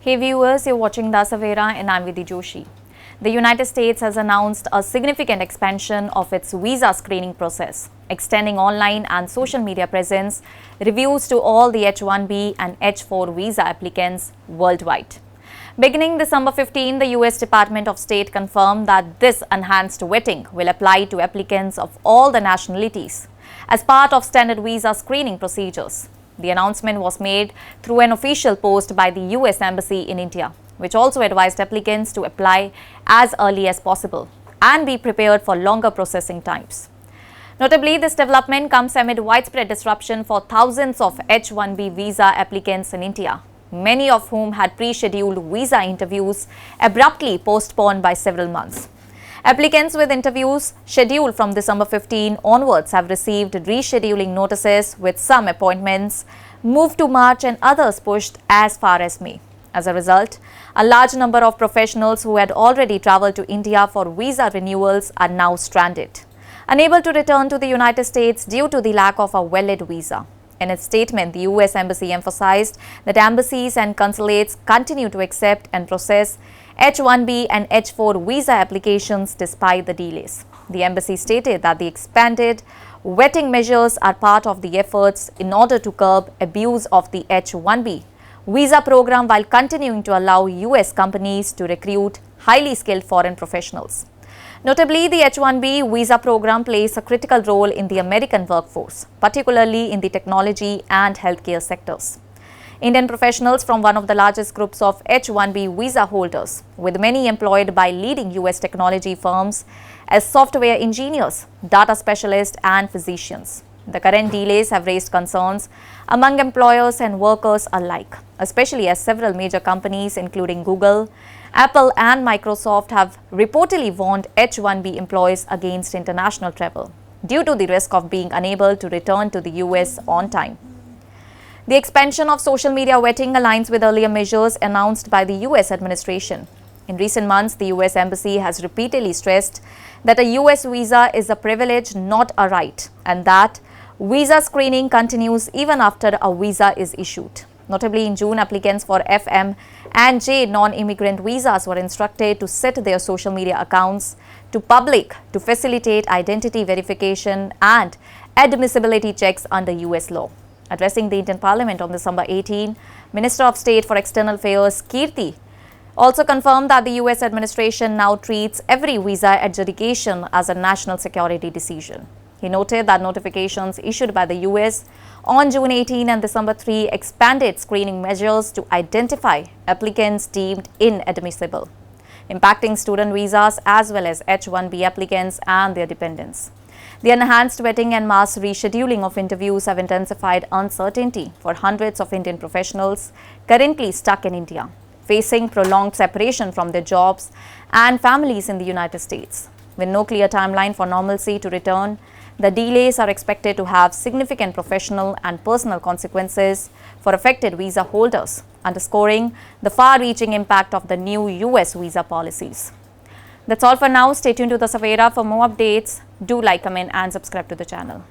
Hey viewers, you're watching the Savera and I'm Vidhi Joshi. The United States has announced a significant expansion of its visa screening process, extending online and social media presence reviews to all the H-1B and H-4 visa applicants worldwide. Beginning December 15, the US Department of State confirmed that this enhanced vetting will apply to applicants of all the nationalities as part of standard visa screening procedures. The announcement was made through an official post by the US Embassy in India, which also advised applicants to apply as early as possible and be prepared for longer processing times. Notably, this development comes amid widespread disruption for thousands of H-1B visa applicants in India, many of whom had pre-scheduled visa interviews abruptly postponed by several months. Applicants with interviews scheduled from December 15 onwards have received rescheduling notices, with some appointments moved to March and others pushed as far as May. As a result, a large number of professionals who had already travelled to India for visa renewals are now stranded, unable to return to the United States due to the lack of a valid visa. In its statement, the US Embassy emphasized that embassies and consulates continue to accept and process H-1B and H-4 visa applications despite the delays. The embassy stated that the expanded vetting measures are part of the efforts in order to curb abuse of the H-1B visa program while continuing to allow US companies to recruit highly skilled foreign professionals. Notably, the H-1B visa program plays a critical role in the American workforce, particularly in the technology and healthcare sectors. Indian professionals from one of the largest groups of H-1B visa holders, with many employed by leading US technology firms as software engineers, data specialists and physicians. The current delays have raised concerns among employers and workers alike, especially as several major companies including Google, Apple and Microsoft have reportedly warned H-1B employees against international travel due to the risk of being unable to return to the US on time. The expansion of social media vetting aligns with earlier measures announced by the US administration. In recent months, the US Embassy has repeatedly stressed that a US visa is a privilege, not a right, and that visa screening continues even after a visa is issued. Notably, in June, applicants for FM and J non-immigrant visas were instructed to set their social media accounts to public to facilitate identity verification and admissibility checks under US law. Addressing the Indian Parliament on December 18, Minister of State for External Affairs Kirti also confirmed that the US administration now treats every visa adjudication as a national security decision. He noted that notifications issued by the US on June 18 and December 3 expanded screening measures to identify applicants deemed inadmissible, impacting student visas as well as H-1B applicants and their dependents. The enhanced vetting and mass rescheduling of interviews have intensified uncertainty for hundreds of Indian professionals currently stuck in India, facing prolonged separation from their jobs and families in the United States. With no clear timeline for normalcy to return, the delays are expected to have significant professional and personal consequences for affected visa holders, underscoring the far-reaching impact of the new US visa policies. That's all for now. Stay tuned to the Savera for more updates. Do like, comment and subscribe to the channel.